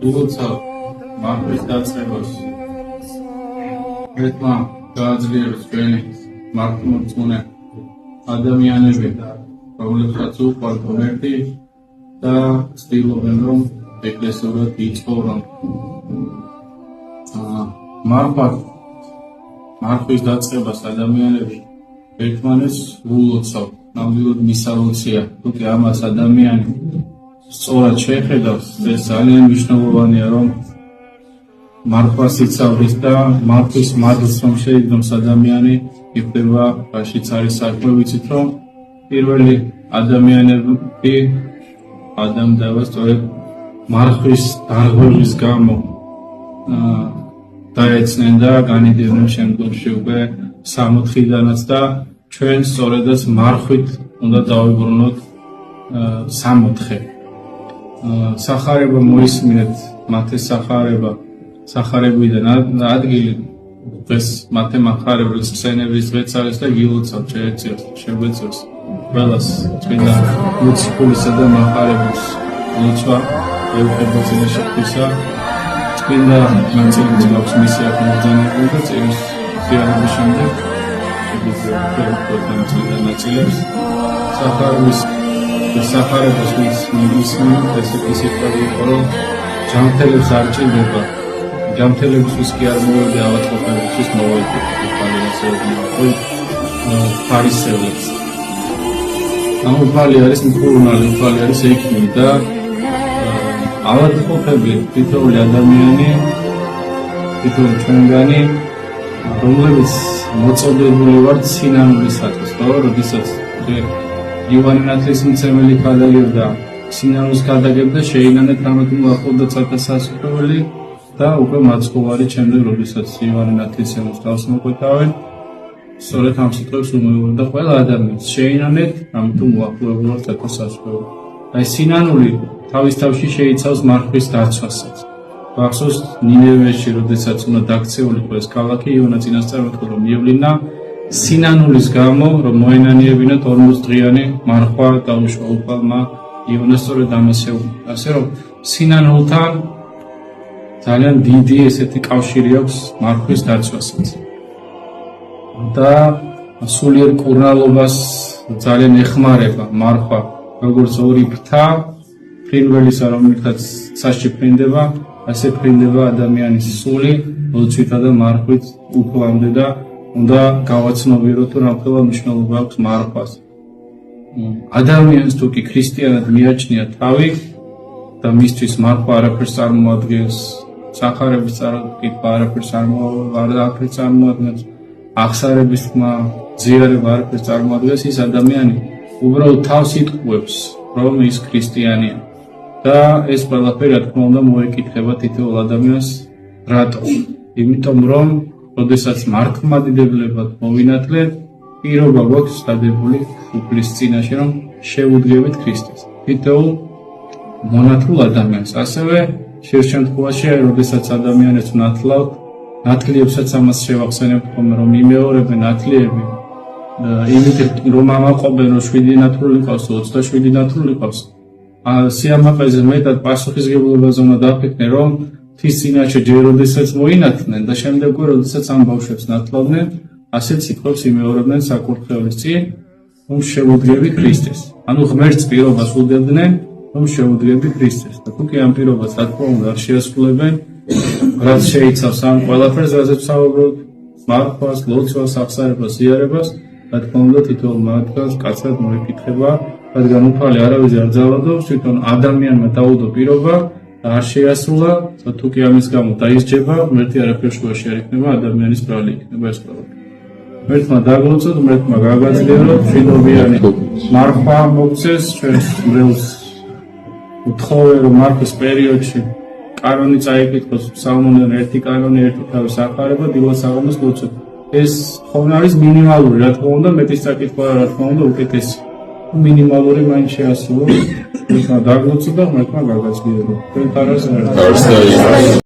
უგულცა მართვის დაწყებას ერთმა გააძლიეროს ჩვენი მართლმორწმუნე ადამიანები, რომლებსაც უყვართ ღმერთი და ცდილობენ, რომ ეკლესიურად იცხოვრონ. მართვის დაწყებას ადამიანები ერთმანეთს ულოცავ, ნამდვილად მისალოცია, თუ კი ამას ადამიანი სწორად შეხედავს, ეს ძალიან მნიშვნელოვანია, რომ მართვას იცავდეს და მართვის მადლს რომ შეიძინოს ადამიანი იქნება რაშიც არის საქმე, ვიცით რომ პირველი ადამიანები ადამ და ევა სწორედ მარხვის დარღვევის გამო დაეცნენ და განიდევდნენ შემდგომში უკვე 60-დანაც და ჩვენ სწორედაც მარხვით უნდა დავიბრუნოთ 60. სახარება მოისმინეთ მათე სახარებიდან ადგილი დღეს მათე მახარებლის ხსენების დღეც არის და გილოცავთ შეგვეწევს ყველას წმინდა მოციქულისა და მახარებლის ლოცვა ეუხებოძინა შეხვისა წმინდა ნაწილიც გაქვს მისი აღმოჩენილი და წერის ზიანების შემდეგ შეგვიძლია წმინდა ნაწილებს სახარებას მისმენთ ესეთი სიტყვები იყო რომ ჯანმრთელებს არ ჭირდება ჯანმრთელებისთვის კი არ მოვედი ავადმყოფებისთვის მოვედი ფალენასეები ფარისევლებს ამოფალი არის მკურნალი უფალი არის ექიმი და ავადმყოფები თითოეული ადამიანი თითოეული ჩვენგანი რომლებიც მოწოდებული ვართ სინანულისათვის როდესაც ივანე ნათლისმცემელი გადაგებდა სინანულს გადაგებდა შეინანეთ რამეთ მოახლოვდა ცალკე სასუქებელი და უკვე მაცხოვარი ჩემზე როდესაც ივანე ნათლისმცემელს თავს მოყვეთავენ სწორედ ამ სიტყვებს უმეორდა ყველა ადამიანს შეინანეთ რამეთ მოახლოვებულად ცალკე სასუქებელი აი სინანული თავის თავში შეიცავს მარხვის დაცვასაც გახსოვს ნინევეში როდესაც უნდა დაქცეულიყო ეს ქალაქი იონა წინასწარ მეთქვა რომ მიევლინა სინანულის გამო რომ მოენანიებინათ 40 დღიანი მარხვა დაუშვა უფალმა იონას სწორედ ამასეულით ასე რომ სინანულთან ძალიან დიდი ესეთი კავშირი აქვს მარხვის დაცვასაც და სულიერ კურნალობას ძალიან ეხმარება მარხვა როგორც ორი ფრთა ფრინველისა რომელთაც საში ფრინდება ასე ფრინდება ადამიანის სული ლოცვითა და მარხვით უფლამდე და უნდა გავაცნობიეროთ რომ რამხელა მნიშვნელობა აქვს მარხვას ადამიანს თუ კი ქრისტიანად მიაჩნია თავი და მისთვის მარხვა არაფერს წარმოადგენს სახარების წარკითხვა არაფერს წარმოადგენს აღსარების თქმა ზიარება არაფერს წარმოადგენს ის ადამიანი უბრალოდ თავს იტყუებს რომ ის ქრისტიანია და ეს ყველაფერი რა თქმა უნდა მოეკითხება თითოეულ ადამიანს რატო იმიტომ რომ როდესაც მართლმადიდებლებად მოვინათლეთ პირობა გვაქვს დადებული უფლის წინაშე რომ შევუდგებით ქრისტეს თითოეულ მონათლულ ადამიანს ასევე შერს შემთხვევაში როდესაც ადამიანებს ვნათლავთ ნათლიებსაც ამას შევახსენებთ ხოლმე რომ იმეორებენ ნათლიები იმით რომ ამაყობენ რომ 7 ნათლული ყავს 27 ნათლული ყავს სიამაყეზე მეტად პასუხისმგებლობაზე უნდა დაფიქრდნენ რომ ღვთის წინაშე ჯერ როდესაც მოინათლნენ და შემდეგ უკვე როდესაც ამ ბავშვებს ნათლავდნენ ასეთ სიტყვებს იმეორებდნენ საკურთხევლის წინ რომ შევუდგები ქრისტეს ანუ ღმერთს პირობას უდევდნენ რომ შევუდგები ქრისტეს და თუ კი ამ პირობას რა თქმა უნდა არ შეასრულებენ რაც შეიცავს ამ ყველაფერს რაზეც ვსაუბრობთ მარხვას, ლოცვას, აღსარებას, ზიარებას რა თქმა უნდა თითოეულ მათგანს კაცად მოეკითხება რადგან უფალი არავის არ ძალადობს თვითონ ადამიანმა დაუდო პირობა და არ შეასრულა თუ კი ამის გამო დაისჯება ღმერთი არაფერ შუაში არ იქნება ადამიანის ბრალი იქნება ეს ყველაფერი ღმერთმა დაგლოცოთ ღმერთმა გაგვაძლიეროთ მშვიდობიანი მარხვა მოგცეს ჩვენს მრევლს უთხოვე რომ მარხვის პერიოდში კანონი წაიკითხოს სალმონიდან ერთი კანონი ერთი თავის ახარება დილას საღამოს ლოცვით ეს ხომ არის მინიმალური რა თქმა უნდა მეტის წაკითხვა რა თქმა უნდა უკეთესი მინიმალური მაინც შეასრულოს, ეს დაგლოცო და მართლა გაგაძლიერო. თქვენ თარას არ